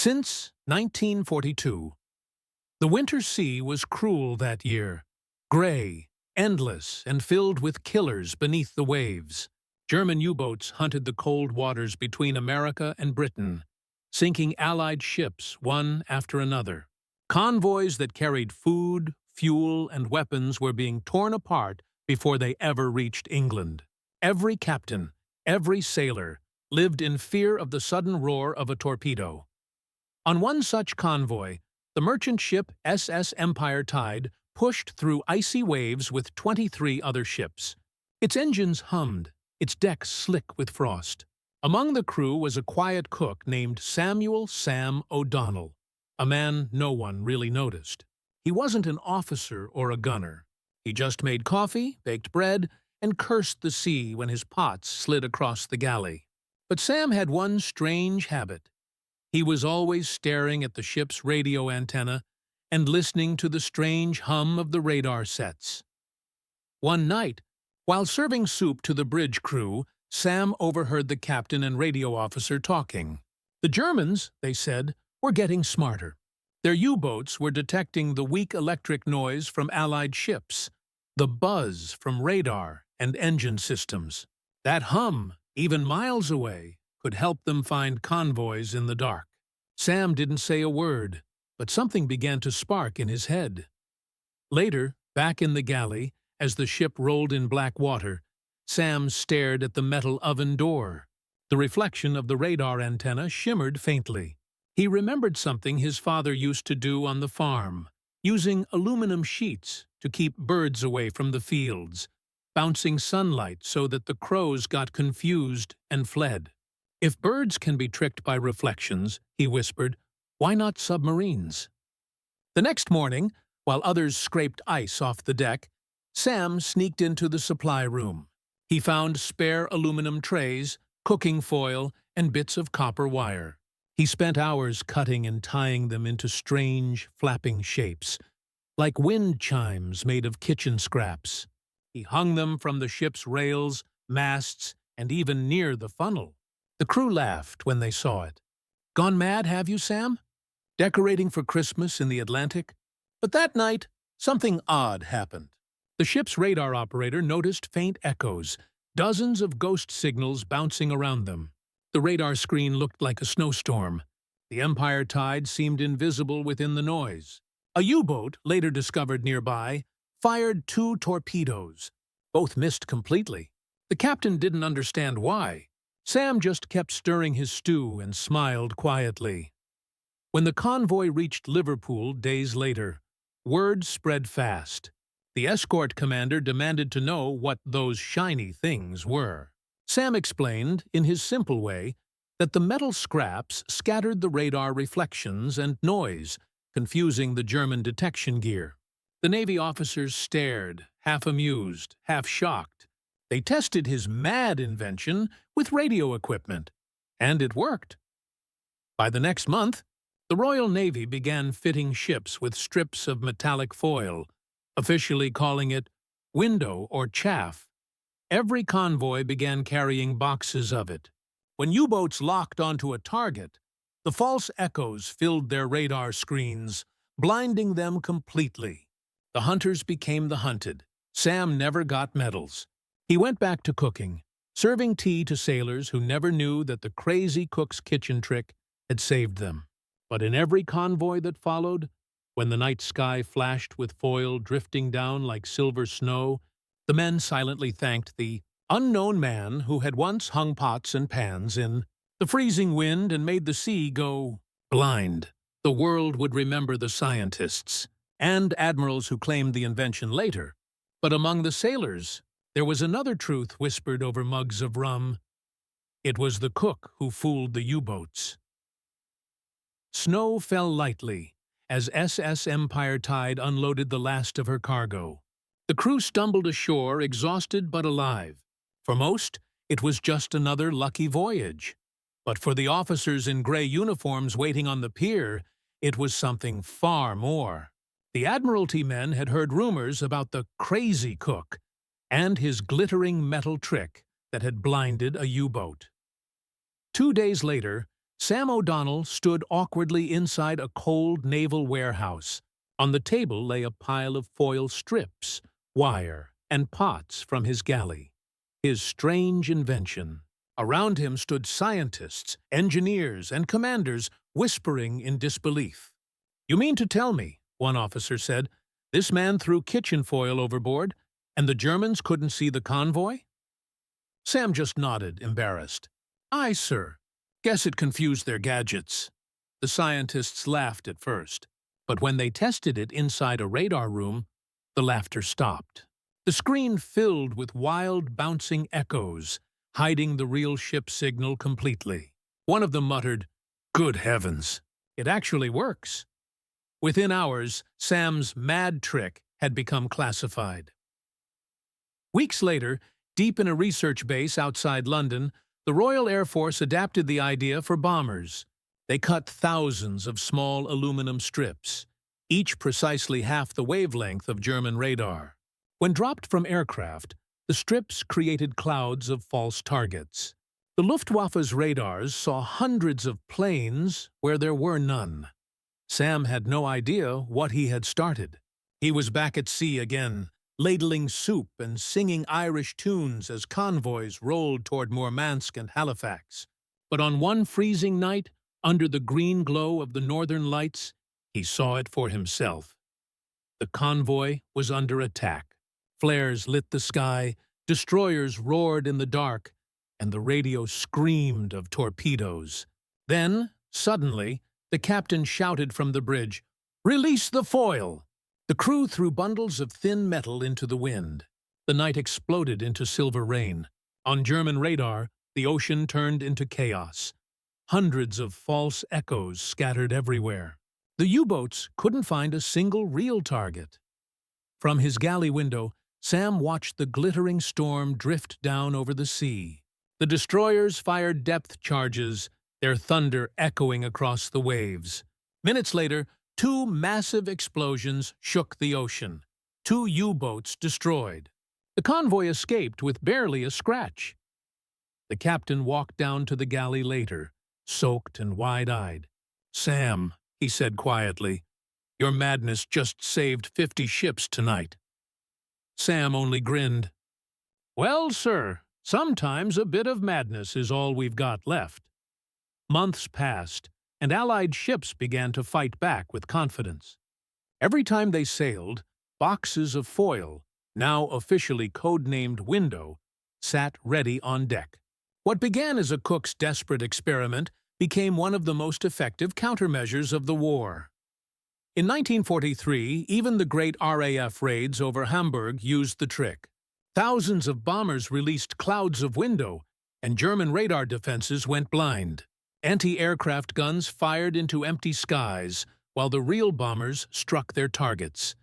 Since 1942, the winter sea was cruel that year, gray, endless, and filled with killers beneath the waves. German U-boats hunted the cold waters between America and Britain, sinking Allied ships one after another. Convoys that carried food, fuel, and weapons were being torn apart before they ever reached England. Every captain, every sailor, lived in fear of the sudden roar of a torpedo. On one such convoy, the merchant ship SS Empire Tide pushed through icy waves with 23 other ships. Its engines hummed, its decks slick with frost. Among the crew was a quiet cook named Samuel Sam O'Donnell, a man no one really noticed. He wasn't an officer or a gunner. He just made coffee, baked bread, and cursed the sea when his pots slid across the galley. But Sam had one strange habit. He was always staring at the ship's radio antenna and listening to the strange hum of the radar sets. One night, while serving soup to the bridge crew, Sam overheard the captain and radio officer talking. The Germans, they said, were getting smarter. Their U-boats were detecting the weak electric noise from Allied ships, the buzz from radar and engine systems. That hum, even miles away, could help them find convoys in the dark. Sam didn't say a word, but something began to spark in his head. Later, back in the galley, as the ship rolled in black water, Sam stared at the metal oven door. The reflection of the radar antenna shimmered faintly. He remembered something his father used to do on the farm, using aluminum sheets to keep birds away from the fields, bouncing sunlight so that the crows got confused and fled. If birds can be tricked by reflections, he whispered, why not submarines? The next morning, while others scraped ice off the deck, Sam sneaked into the supply room. He found spare aluminum trays, cooking foil, and bits of copper wire. He spent hours cutting and tying them into strange, flapping shapes, like wind chimes made of kitchen scraps. He hung them from the ship's rails, masts, and even near the funnel. The crew laughed when they saw it. Gone mad, have you, Sam? Decorating for Christmas in the Atlantic? But that night, something odd happened. The ship's radar operator noticed faint echoes, dozens of ghost signals bouncing around them. The radar screen looked like a snowstorm. The Empire Tide seemed invisible within the noise. A U-boat, later discovered nearby, fired 2 torpedoes. Both missed completely. The captain didn't understand why. Sam just kept stirring his stew and smiled quietly. When the convoy reached Liverpool days later, word spread fast. The escort commander demanded to know what those shiny things were. Sam explained, in his simple way, that the metal scraps scattered the radar reflections and noise, confusing the German detection gear. The Navy officers stared, half amused, half shocked. They tested his mad invention with radio equipment, and it worked. By the next month, the Royal Navy began fitting ships with strips of metallic foil, officially calling it window or chaff. Every convoy began carrying boxes of it. When U-boats locked onto a target, the false echoes filled their radar screens, blinding them completely. The hunters became the hunted. Sam never got medals. He went back to cooking, serving tea to sailors who never knew that the crazy cook's kitchen trick had saved them. But in every convoy that followed, when the night sky flashed with foil drifting down like silver snow, the men silently thanked the unknown man who had once hung pots and pans in the freezing wind and made the sea go blind. The world would remember the scientists and admirals who claimed the invention later. But among the sailors, there was another truth whispered over mugs of rum. It was the cook who fooled the U-boats. Snow fell lightly as SS Empire Tide unloaded the last of her cargo. The crew stumbled ashore, exhausted but alive. For most, it was just another lucky voyage. But for the officers in gray uniforms waiting on the pier, it was something far more. The Admiralty men had heard rumors about the crazy cook and his glittering metal trick that had blinded a U-boat. 2 days later, Sam O'Donnell stood awkwardly inside a cold naval warehouse. On the table lay a pile of foil strips, wire, and pots from his galley, his strange invention. Around him stood scientists, engineers, and commanders whispering in disbelief. "You mean to tell me," one officer said, "this man threw kitchen foil overboard, and the Germans couldn't see the convoy?" Sam just nodded, embarrassed. "Aye, sir. Guess it confused their gadgets." The scientists laughed at first, but when they tested it inside a radar room, the laughter stopped. The screen filled with wild, bouncing echoes, hiding the real ship signal completely. One of them muttered, "Good heavens, it actually works." Within hours, Sam's mad trick had become classified. Weeks later, deep in a research base outside London, the Royal Air Force adapted the idea for bombers. They cut thousands of small aluminum strips, each precisely half the wavelength of German radar. When dropped from aircraft, the strips created clouds of false targets. The Luftwaffe's radars saw hundreds of planes where there were none. Sam had no idea what he had started. He was back at sea again, ladling soup and singing Irish tunes as convoys rolled toward Murmansk and Halifax. But on one freezing night, under the green glow of the northern lights, he saw it for himself. The convoy was under attack. Flares lit the sky, destroyers roared in the dark, and the radio screamed of torpedoes. Then, suddenly, the captain shouted from the bridge, "Release the foil!" The crew threw bundles of thin metal into the wind. The night exploded into silver rain. On German radar, the ocean turned into chaos. Hundreds of false echoes scattered everywhere. The U-boats couldn't find a single real target. From his galley window, Sam watched the glittering storm drift down over the sea. The destroyers fired depth charges, their thunder echoing across the waves. Minutes later, two massive explosions shook the ocean. 2 U-boats destroyed. The convoy escaped with barely a scratch. The captain walked down to the galley later, soaked and wide-eyed. "Sam," he said quietly, "your madness just saved 50 ships tonight." Sam only grinned. "Well, sir, sometimes a bit of madness is all we've got left." Months passed, and Allied ships began to fight back with confidence. Every time they sailed, boxes of foil, now officially codenamed Window, sat ready on deck. What began as a cook's desperate experiment became one of the most effective countermeasures of the war. In 1943, even the great RAF raids over Hamburg used the trick. Thousands of bombers released clouds of Window, and German radar defenses went blind. Anti-aircraft guns fired into empty skies, while the real bombers struck their targets.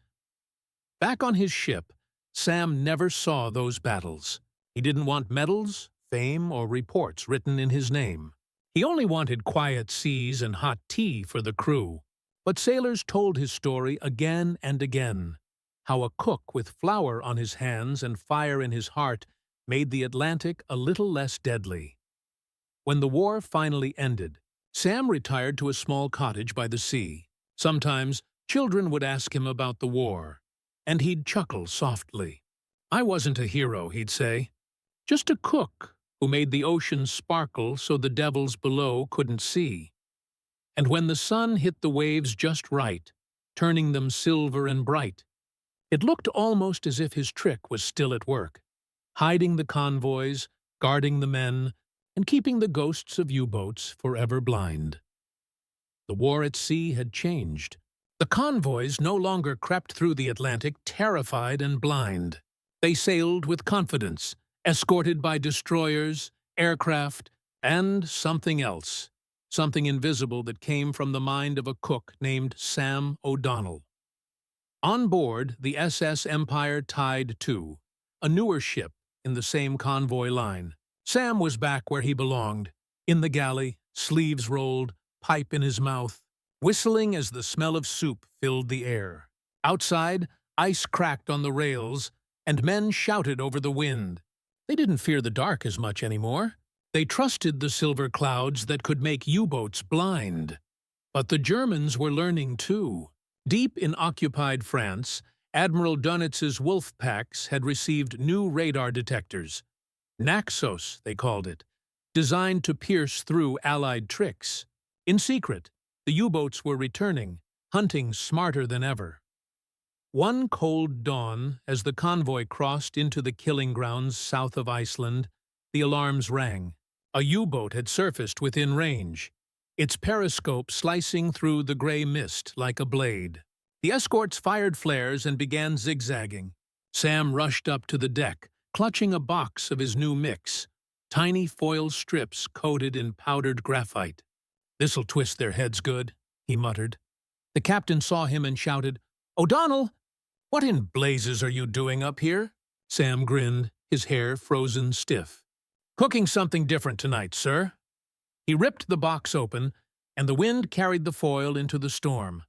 Back on his ship, Sam never saw those battles. He didn't want medals, fame, or reports written in his name. He only wanted quiet seas and hot tea for the crew. But sailors told his story again and again, how a cook with flour on his hands and fire in his heart made the Atlantic a little less deadly. When the war finally ended, Sam retired to a small cottage by the sea. Sometimes children would ask him about the war, and he'd chuckle softly. "I wasn't a hero," he'd say, "just a cook who made the ocean sparkle so the devils below couldn't see. And when the sun hit the waves just right, turning them silver and bright, it looked almost as if his trick was still at work, hiding the convoys, guarding the men, and keeping the ghosts of U-boats forever blind." The war at sea had changed. The convoys no longer crept through the Atlantic terrified and blind. They sailed with confidence, escorted by destroyers, aircraft, and something else. Something invisible that came from the mind of a cook named Sam O'Donnell. On board, the SS Empire Tide II, a newer ship in the same convoy line. Sam was back where he belonged, in the galley, sleeves rolled, pipe in his mouth, whistling as the smell of soup filled the air. Outside, ice cracked on the rails, and men shouted over the wind. They didn't fear the dark as much anymore. They trusted the silver clouds that could make U-boats blind. But the Germans were learning too. Deep in occupied France, Admiral Donitz's wolf packs had received new radar detectors. Naxos, they called it, designed to pierce through Allied tricks. In secret, the U-boats were returning, hunting smarter than ever. One cold dawn, as the convoy crossed into the killing grounds south of Iceland, the alarms rang. A U-boat had surfaced within range, its periscope slicing through the gray mist like a blade. The escorts fired flares and began zigzagging. Sam rushed up to the deck, clutching a box of his new mix, tiny foil strips coated in powdered graphite. "This'll twist their heads good," he muttered. The captain saw him and shouted, "O'Donnell! What in blazes are you doing up here?" Sam grinned, his hair frozen stiff. "Cooking something different tonight, sir." He ripped the box open, and the wind carried the foil into the storm.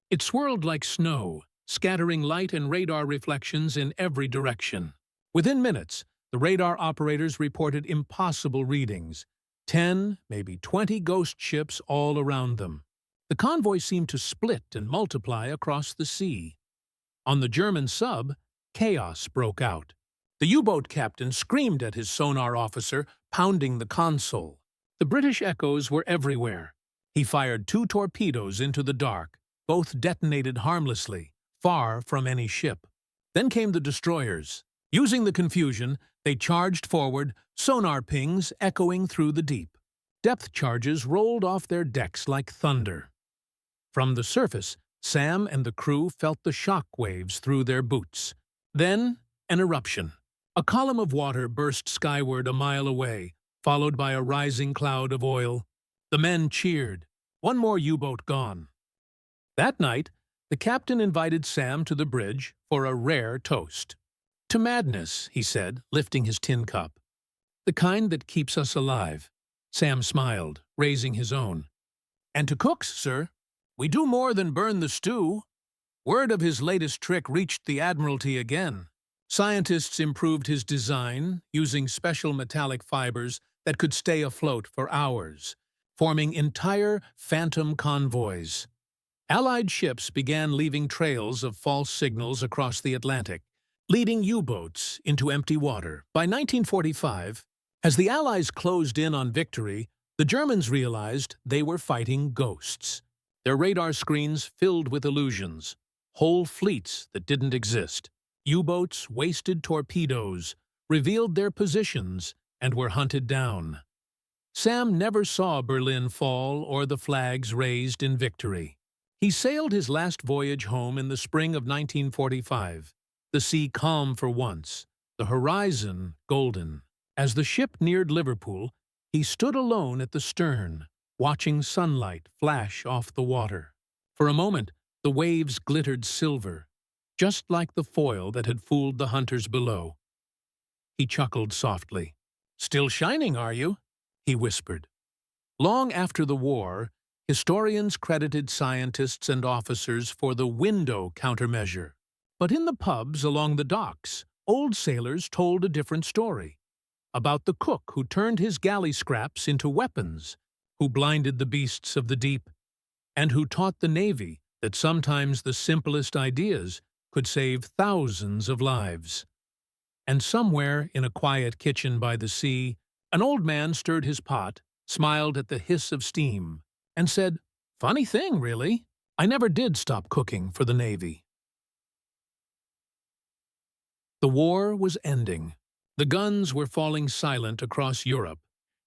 It swirled like snow, scattering light and radar reflections in every direction. Within minutes, the radar operators reported impossible readings. 10, maybe 20 ghost ships all around them. The convoy seemed to split and multiply across the sea. On the German sub, chaos broke out. The U-boat captain screamed at his sonar officer, pounding the console. The British echoes were everywhere. He fired 2 torpedoes into the dark. Both detonated harmlessly, far from any ship. Then came the destroyers. Using the confusion, they charged forward, sonar pings echoing through the deep. Depth charges rolled off their decks like thunder. From the surface, Sam and the crew felt the shock waves through their boots. Then, an eruption. A column of water burst skyward a mile away, followed by a rising cloud of oil. The men cheered. One more U-boat gone. That night, the captain invited Sam to the bridge for a rare toast. "To madness," he said, lifting his tin cup. "The kind that keeps us alive." Sam smiled, raising his own. "And to cooks, sir. We do more than burn the stew." Word of his latest trick reached the Admiralty again. Scientists improved his design, using special metallic fibers that could stay afloat for hours, forming entire phantom convoys. Allied ships began leaving trails of false signals across the Atlantic, leading U-boats into empty water. By 1945, as the Allies closed in on victory, the Germans realized they were fighting ghosts. Their radar screens filled with illusions, whole fleets that didn't exist. U-boats, wasted torpedoes, revealed their positions and were hunted down. Sam never saw Berlin fall or the flags raised in victory. He sailed his last voyage home in the spring of 1945, the sea calm for once, the horizon golden. As the ship neared Liverpool, he stood alone at the stern, watching sunlight flash off the water. For a moment, the waves glittered silver, just like the foil that had fooled the hunters below. He chuckled softly. "Still shining, are you?" he whispered. Long after the war, historians credited scientists and officers for the window countermeasure. But in the pubs along the docks, old sailors told a different story. About the cook who turned his galley scraps into weapons, who blinded the beasts of the deep, and who taught the Navy that sometimes the simplest ideas could save thousands of lives. And somewhere in a quiet kitchen by the sea, an old man stirred his pot, smiled at the hiss of steam, and said, "Funny thing, really. I never did stop cooking for the Navy." The war was ending. The guns were falling silent across Europe,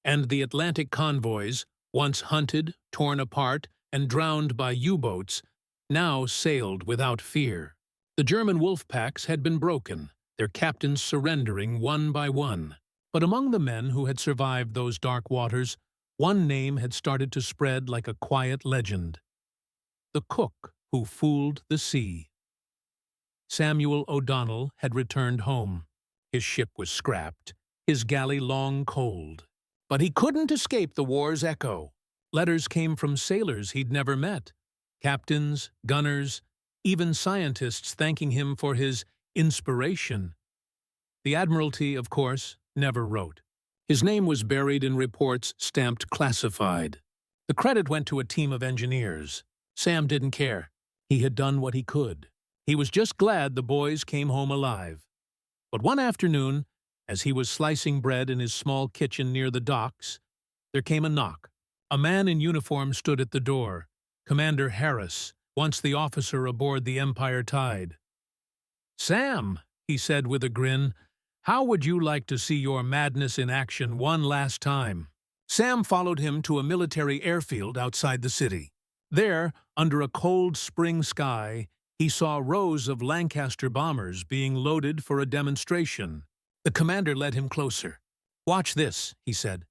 and the Atlantic convoys, once hunted, torn apart, and drowned by U-boats, now sailed without fear. The German wolf packs had been broken, their captains surrendering one by one. But among the men who had survived those dark waters, one name had started to spread like a quiet legend. The cook who fooled the sea. Samuel O'Donnell had returned home. His ship was scrapped, his galley long cold. But he couldn't escape the war's echo. Letters came from sailors he'd never met, captains, gunners, even scientists thanking him for his inspiration. The Admiralty, of course, never wrote. His name was buried in reports stamped classified. The credit went to a team of engineers. Sam didn't care. He had done what he could. He was just glad the boys came home alive. But one afternoon, as he was slicing bread in his small kitchen near the docks, there came a knock. A man in uniform stood at the door. Commander Harris, once the officer aboard the Empire Tide. "Sam," he said with a grin, "how would you like to see your madness in action one last time?" Sam followed him to a military airfield outside the city. There, under a cold spring sky, he saw rows of Lancaster bombers being loaded for a demonstration. The commander led him closer. "Watch this," he said.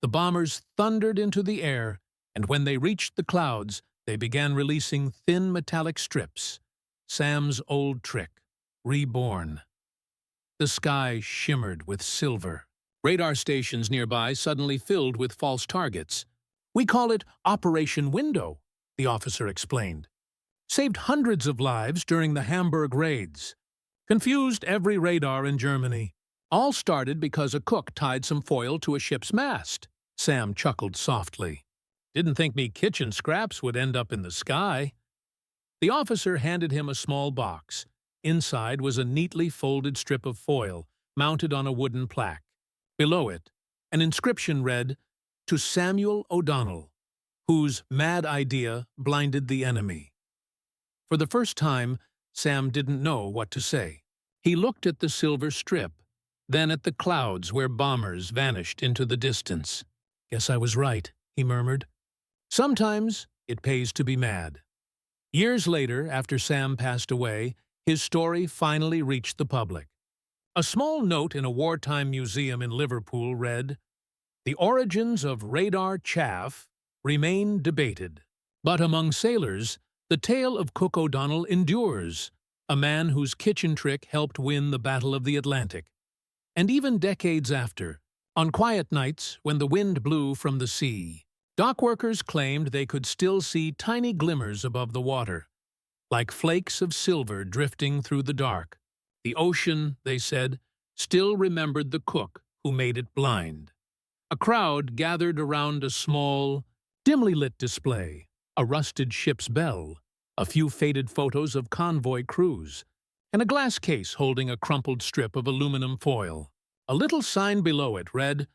The bombers thundered into the air, and when they reached the clouds, they began releasing thin metallic strips. Sam's old trick, reborn. The sky shimmered with silver. Radar stations nearby suddenly filled with false targets. "We call it Operation Window," the officer explained. "Saved hundreds of lives during the Hamburg raids. Confused every radar in Germany. All started because a cook tied some foil to a ship's mast." Sam chuckled softly. "Didn't think me kitchen scraps would end up in the sky." The officer handed him a small box. Inside was a neatly folded strip of foil, mounted on a wooden plaque. Below it, an inscription read, "To Samuel O'Donnell, whose mad idea blinded the enemy." For the first time, Sam didn't know what to say. He looked at the silver strip, then at the clouds where bombers vanished into the distance. "Guess I was right," he murmured. Sometimes it pays to be mad. Years later, after Sam passed away, his story finally reached the public. A small note in a wartime museum in Liverpool read, "The origins of radar chaff remain debated. But among sailors, the tale of Cook O'Donnell endures, a man whose kitchen trick helped win the Battle of the Atlantic." And even decades after, on quiet nights when the wind blew from the sea, dockworkers claimed they could still see tiny glimmers above the water, like flakes of silver drifting through the dark. The ocean, they said, still remembered the cook who made it blind. A crowd gathered around a small, dimly lit display, a rusted ship's bell, a few faded photos of convoy crews, and a glass case holding a crumpled strip of aluminum foil. A little sign below it read,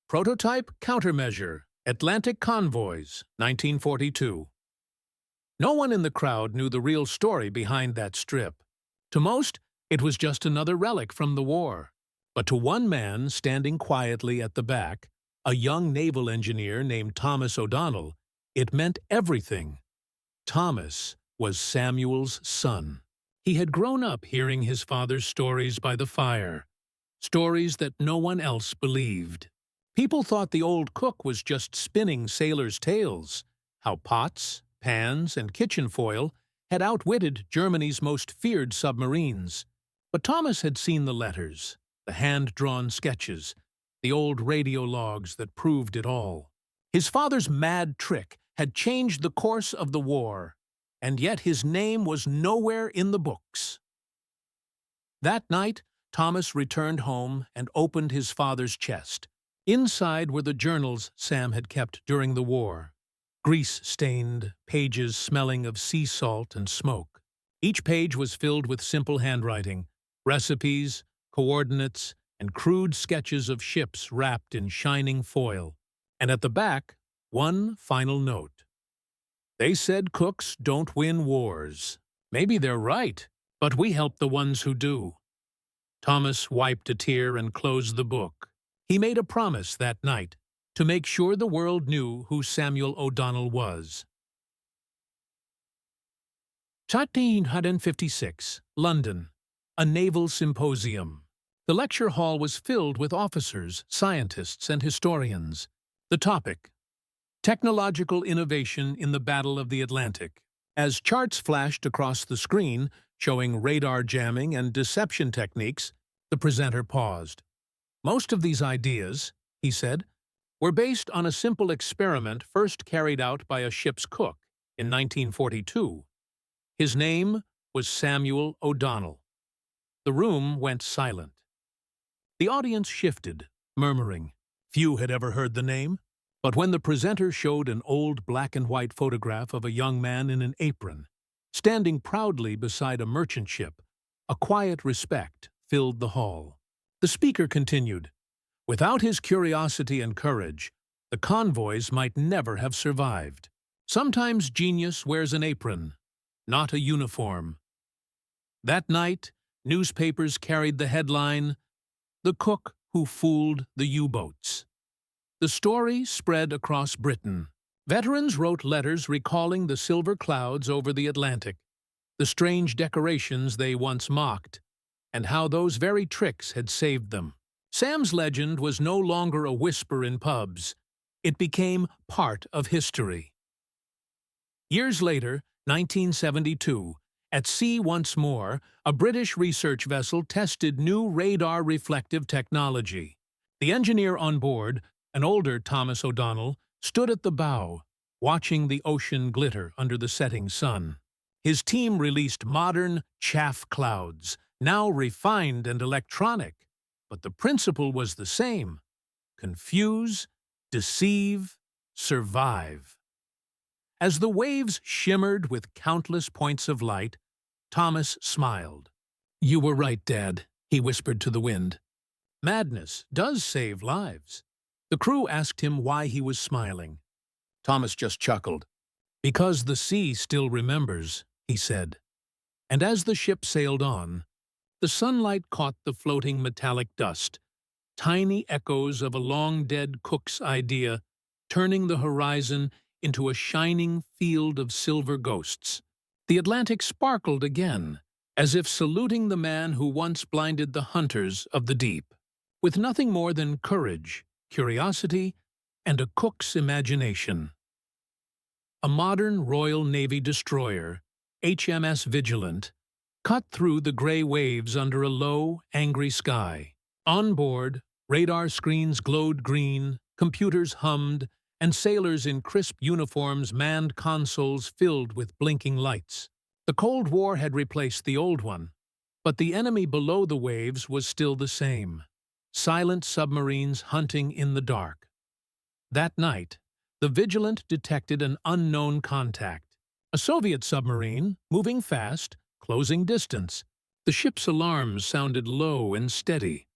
"Prototype Countermeasure, Atlantic Convoys, 1942. No one in the crowd knew the real story behind that strip. To most, it was just another relic from the war. But to one man standing quietly at the back, a young naval engineer named Thomas O'Donnell, it meant everything. Thomas was Samuel's son. He had grown up hearing his father's stories by the fire, stories that no one else believed. People thought the old cook was just spinning sailors' tales, how pots, pans, and kitchen foil had outwitted Germany's most feared submarines. But Thomas had seen the letters, the hand-drawn sketches, the old radio logs that proved it all. His father's mad trick had changed the course of the war, and yet his name was nowhere in the books. That night, Thomas returned home and opened his father's chest. Inside were the journals Sam had kept during the war, grease-stained pages smelling of sea salt and smoke. Each page was filled with simple handwriting, recipes, coordinates, and crude sketches of ships wrapped in shining foil. And at the back, one final note. "They said cooks don't win wars. Maybe they're right, but we help the ones who do." Thomas wiped a tear and closed the book. He made a promise that night to make sure the world knew who Samuel O'Donnell was. 1856, London. A naval symposium. The lecture hall was filled with officers, scientists, and historians. The topic: Technological Innovation in the Battle of the Atlantic. As charts flashed across the screen, showing radar jamming and deception techniques, the presenter paused. "Most of these ideas," he said, "were based on a simple experiment first carried out by a ship's cook in 1942. His name was Samuel O'Donnell." The room went silent. The audience shifted, murmuring, Few had ever heard the name, but when the presenter showed an old black-and-white photograph of a young man in an apron, standing proudly beside a merchant ship, a quiet respect filled the hall. The speaker continued, "Without his curiosity and courage, the convoys might never have survived. Sometimes genius wears an apron, not a uniform." That night, newspapers carried the headline, "The Cook Who Fooled the U-Boats." The story spread across Britain. Veterans wrote letters recalling the silver clouds over the Atlantic, the strange decorations they once mocked, and how those very tricks had saved them. Sam's legend was no longer a whisper in pubs. It became part of history. Years later, 1972, at sea once more, a British research vessel tested new radar-reflective technology. The engineer on board, an older Thomas O'Donnell, stood at the bow, watching the ocean glitter under the setting sun. His team released modern chaff clouds, now refined and electronic, but the principle was the same: confuse, deceive, survive. As the waves shimmered with countless points of light, Thomas smiled. "You were right, Dad," he whispered to the wind. "Madness does save lives." The crew asked him why he was smiling. Thomas just chuckled. "Because the sea still remembers," he said. And as the ship sailed on, the sunlight caught the floating metallic dust, tiny echoes of a long-dead cook's idea, turning the horizon into a shining field of silver ghosts. The Atlantic sparkled again, as if saluting the man who once blinded the hunters of the deep. With nothing more than courage, curiosity, and a cook's imagination. A modern Royal Navy destroyer, HMS Vigilant, cut through the gray waves under a low, angry sky. On board, radar screens glowed green, computers hummed, and sailors in crisp uniforms manned consoles filled with blinking lights. The Cold War had replaced the old one, but the enemy below the waves was still the same: silent submarines hunting in the dark. That night, the Vigilant detected an unknown contact. A Soviet submarine, moving fast, closing distance. The ship's alarms sounded low and steady.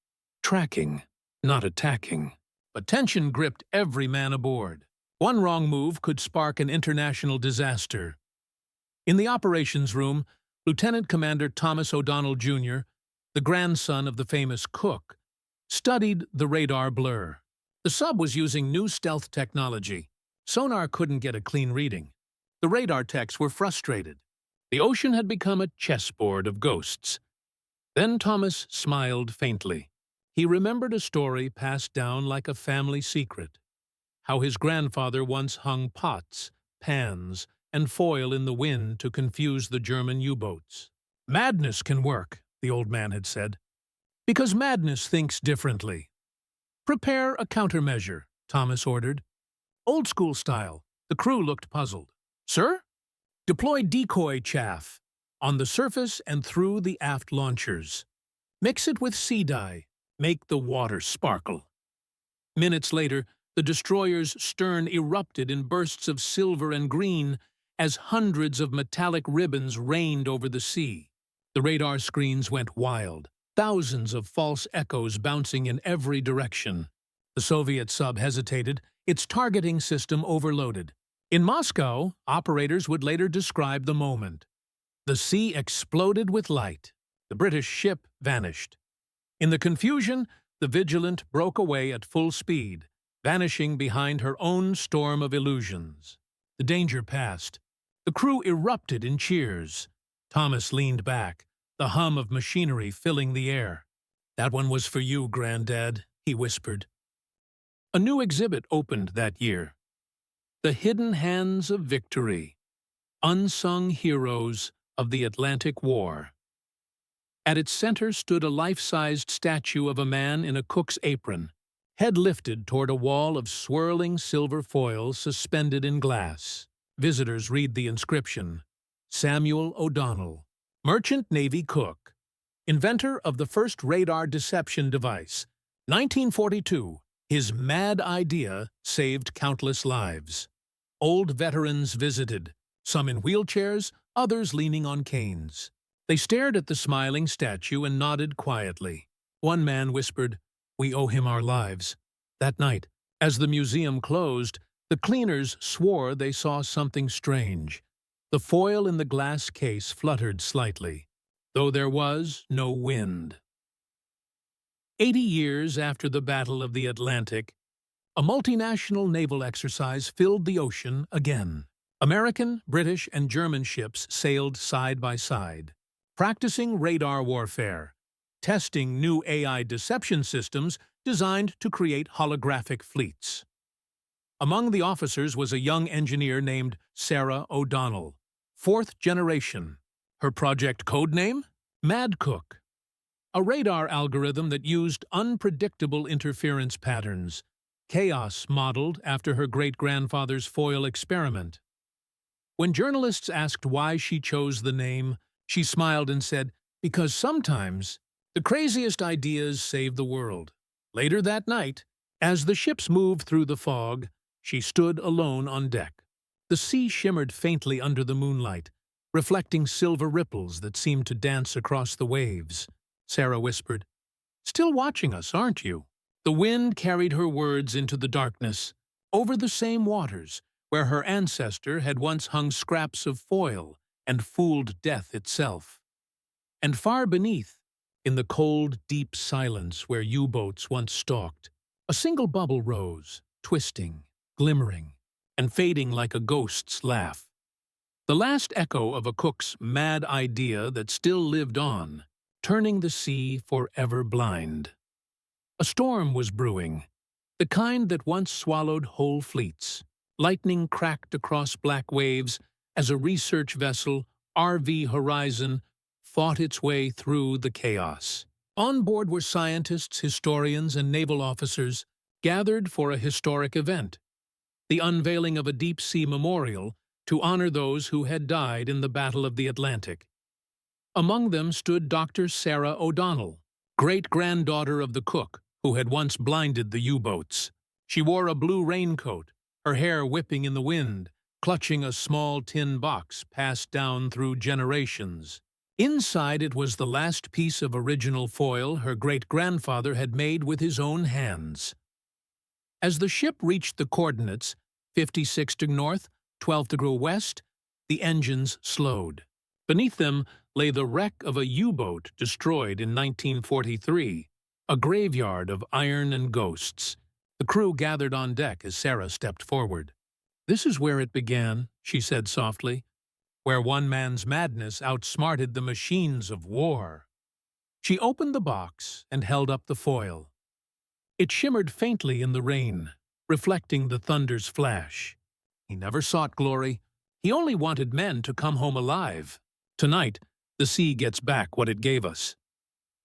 Tracking, not attacking. But tension gripped every man aboard. One wrong move could spark an international disaster. In the operations room, Lieutenant Commander Thomas O'Donnell, Jr., the grandson of the famous Cook, studied the radar blur. The sub was using new stealth technology. Sonar couldn't get a clean reading. The radar techs were frustrated. The ocean had become a chessboard of ghosts. Then Thomas smiled faintly. He remembered a story passed down like a family secret: how his grandfather once hung pots, pans, and foil in the wind to confuse the German U-boats. "Madness can work," the old man had said, "because madness thinks differently." "Prepare a countermeasure," Thomas ordered. "Old school style." The crew looked puzzled. "Sir?" "Deploy decoy chaff on the surface and through the aft launchers. Mix it with sea dye. Make the water sparkle." Minutes later, the destroyer's stern erupted in bursts of silver and green as hundreds of metallic ribbons rained over the sea. The radar screens went wild, thousands of false echoes bouncing in every direction. The Soviet sub hesitated, its targeting system overloaded. In Moscow, operators would later describe the moment. The sea exploded with light. The British ship vanished. In the confusion, the Vigilant broke away at full speed, vanishing behind her own storm of illusions. The danger passed. The crew erupted in cheers. Thomas leaned back, the hum of machinery filling the air. "That one was for you, Granddad," he whispered. A new exhibit opened that year. The Hidden Hands of Victory, Unsung Heroes of the Atlantic War. At its center stood a life-sized statue of a man in a cook's apron, head lifted toward a wall of swirling silver foil suspended in glass. Visitors read the inscription: Samuel O'Donnell, Merchant Navy Cook, inventor of the first radar deception device, 1942, His mad idea saved countless lives. Old veterans visited, some in wheelchairs, others leaning on canes. They stared at the smiling statue and nodded quietly. One man whispered, "We owe him our lives." That night, as the museum closed, the cleaners swore they saw something strange. The foil in the glass case fluttered slightly, though there was no wind. 80 years after the Battle of the Atlantic, a multinational naval exercise filled the ocean again. American, British, and German ships sailed side by side, practicing radar warfare, testing new AI deception systems designed to create holographic fleets. Among the officers was a young engineer named Sarah O'Donnell, fourth generation. Her project codename? Mad Cook, a radar algorithm that used unpredictable interference patterns, chaos modeled after her great-grandfather's foil experiment. When journalists asked why she chose the name, she smiled and said, "Because sometimes the craziest ideas save the world." Later that night, as the ships moved through the fog, she stood alone on deck. The sea shimmered faintly under the moonlight, reflecting silver ripples that seemed to dance across the waves. Sarah whispered, "Still watching us, aren't you?" The wind carried her words into the darkness, over the same waters where her ancestor had once hung scraps of foil and fooled death itself. And far beneath, in the cold, deep silence where U-boats once stalked, a single bubble rose, twisting, glimmering, and fading like a ghost's laugh. The last echo of a cook's mad idea that still lived on, turning the sea forever blind. A storm was brewing, the kind that once swallowed whole fleets. Lightning cracked across black waves as a research vessel, RV Horizon, fought its way through the chaos. On board were scientists, historians, and naval officers gathered for a historic event, the unveiling of a deep-sea memorial to honor those who had died in the Battle of the Atlantic. Among them stood Dr. Sarah O'Donnell, great-granddaughter of the cook who had once blinded the U-boats. She wore a blue raincoat, her hair whipping in the wind, clutching a small tin box passed down through generations. Inside it was the last piece of original foil her great-grandfather had made with his own hands. As the ship reached the coordinates, 56 degrees north, 12 degrees west, the engines slowed. Beneath them lay the wreck of a U-boat destroyed in 1943, a graveyard of iron and ghosts. The crew gathered on deck as Sarah stepped forward. "This is where it began," she said softly, "where one man's madness outsmarted the machines of war." She opened the box and held up the foil. It shimmered faintly in the rain, reflecting the thunder's flash. He never sought glory. He only wanted men to come home alive. Tonight, the sea gets back what it gave us.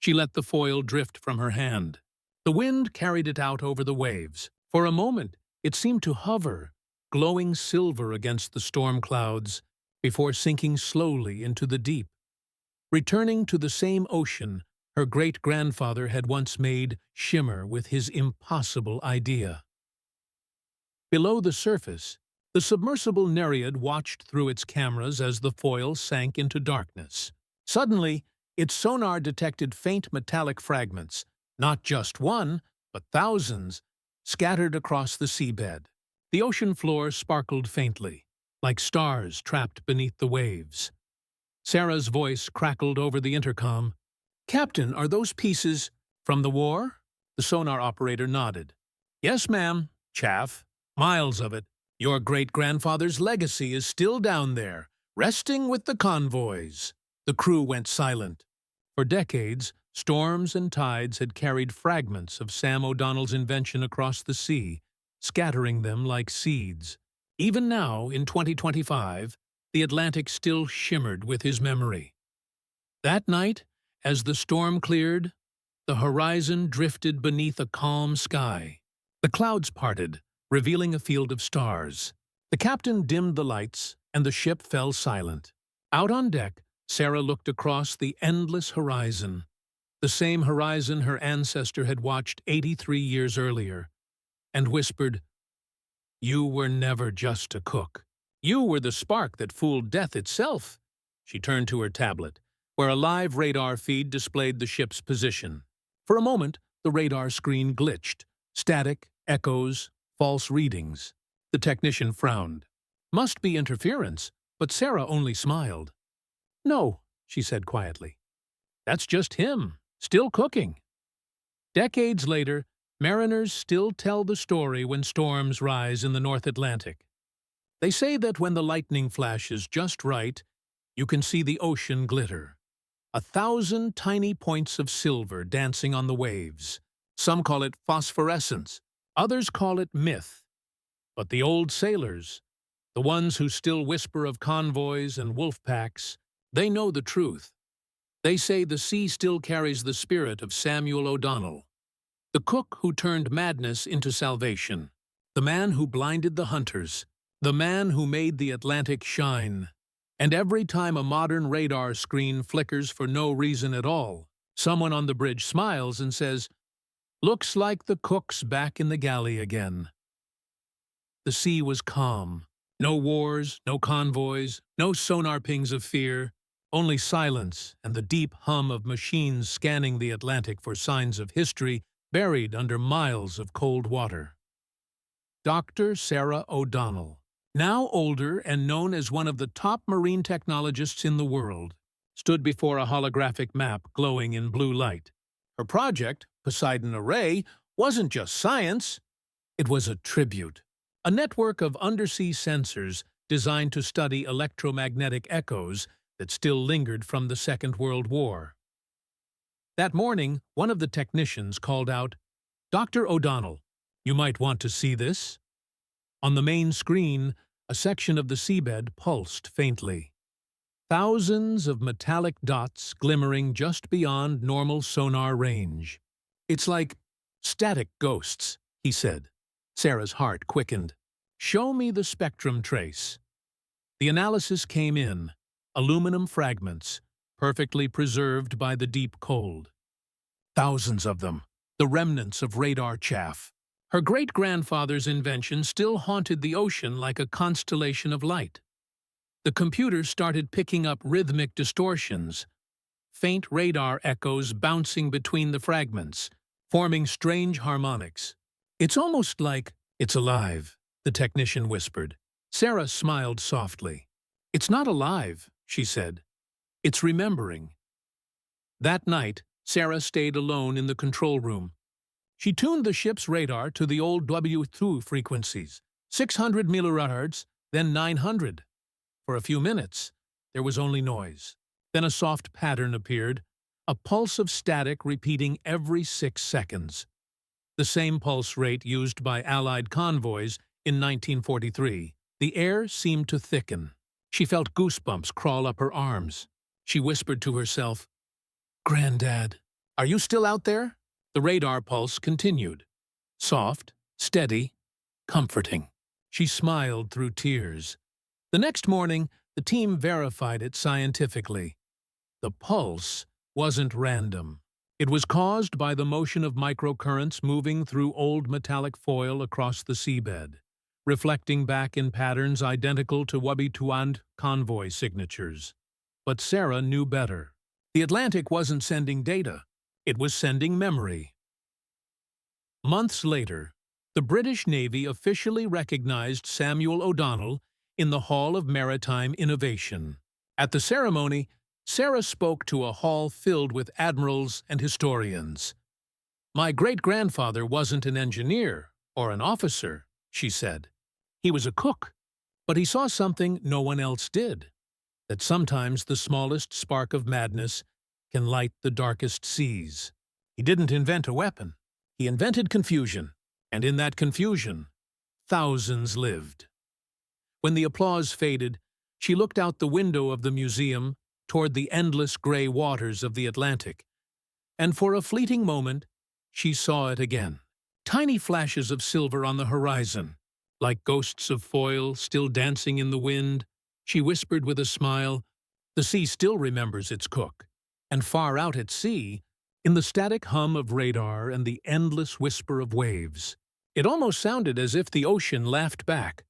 She let the foil drift from her hand. The wind carried it out over the waves. For a moment, it seemed to hover, glowing silver against the storm clouds, before sinking slowly into the deep, returning to the same ocean her great-grandfather had once made shimmer with his impossible idea. Below the surface, the submersible Nereid watched through its cameras as the foil sank into darkness. Suddenly, its sonar detected faint metallic fragments, not just one, but thousands, scattered across the seabed. The ocean floor sparkled faintly, like stars trapped beneath the waves. Sarah's voice crackled over the intercom. "Captain, are those pieces from the war?" The sonar operator nodded. "Yes, ma'am. Chaff. Miles of it. Your great-grandfather's legacy is still down there, resting with the convoys." The crew went silent. For decades, storms and tides had carried fragments of Sam O'Donnell's invention across the sea, scattering them like seeds. Even now, in 2025, the Atlantic still shimmered with his memory. That night, as the storm cleared, the horizon drifted beneath a calm sky. The clouds parted, revealing a field of stars. The captain dimmed the lights, and the ship fell silent. Out on deck, Sarah looked across the endless horizon, the same horizon her ancestor had watched 83 years earlier. and whispered, "You were never just a cook. You were the spark that fooled death itself." She turned to her tablet, where a live radar feed displayed the ship's position. For a moment, the radar screen glitched. Static, echoes, false readings. The technician frowned. Must be interference, but Sarah only smiled. "No," she said quietly. "That's just him, still cooking." Decades later, mariners still tell the story when storms rise in the North Atlantic. They say that when the lightning flashes just right, you can see the ocean glitter. 1,000 tiny points of silver dancing on the waves. Some call it phosphorescence, others call it myth. But the old sailors, the ones who still whisper of convoys and wolf packs, they know the truth. They say the sea still carries the spirit of Samuel O'Donnell, the cook who turned madness into salvation, the man who blinded the hunters, the man who made the Atlantic shine. And every time a modern radar screen flickers for no reason at all, someone on the bridge smiles and says, "Looks like the cook's back in the galley again." The sea was calm. No wars, no convoys, no sonar pings of fear, only silence and the deep hum of machines scanning the Atlantic for signs of history buried under miles of cold water. Dr. Sarah O'Donnell, now older and known as one of the top marine technologists in the world, stood before a holographic map glowing in blue light. Her project, Poseidon Array, wasn't just science. It was a tribute, a network of undersea sensors designed to study electromagnetic echoes that still lingered from the Second World War. That morning, one of the technicians called out, "Dr. O'Donnell, you might want to see this." On the main screen, a section of the seabed pulsed faintly. Thousands of metallic dots glimmering just beyond normal sonar range. "It's like static ghosts," he said. Sarah's heart quickened. "Show me the spectrum trace." The analysis came in, aluminum fragments, perfectly preserved by the deep cold. Thousands of them, the remnants of radar chaff. Her great-grandfather's invention still haunted the ocean like a constellation of light. The computer started picking up rhythmic distortions, faint radar echoes bouncing between the fragments, forming strange harmonics. "It's almost like it's alive," the technician whispered. Sarah smiled softly. "It's not alive," she said. "It's remembering." That night, Sarah stayed alone in the control room. She tuned the ship's radar to the old W2 frequencies, 600 millirods, then 900. For a few minutes, there was only noise. Then a soft pattern appeared, a pulse of static repeating every 6 seconds. The same pulse rate used by Allied convoys in 1943. The air seemed to thicken. She felt goosebumps crawl up her arms. She whispered to herself, "Granddad, are you still out there?" The radar pulse continued. Soft, steady, comforting. She smiled through tears. The next morning, the team verified it scientifically. The pulse wasn't random. It was caused by the motion of microcurrents moving through old metallic foil across the seabed, reflecting back in patterns identical to Wabituand convoy signatures. But Sarah knew better. The Atlantic wasn't sending data. It was sending memory. Months later, the British Navy officially recognized Samuel O'Donnell in the Hall of Maritime Innovation. At the ceremony, Sarah spoke to a hall filled with admirals and historians. "My great-grandfather wasn't an engineer or an officer," she said. "He was a cook, but he saw something no one else did, that sometimes the smallest spark of madness can light the darkest seas. He didn't invent a weapon. He invented confusion, and in that confusion, thousands lived." When the applause faded, she looked out the window of the museum toward the endless gray waters of the Atlantic, and for a fleeting moment, she saw it again. Tiny flashes of silver on the horizon, like ghosts of foil still dancing in the wind. She whispered with a smile, "The sea still remembers its cook." And far out at sea, in the static hum of radar and the endless whisper of waves, It almost sounded as if the ocean laughed back.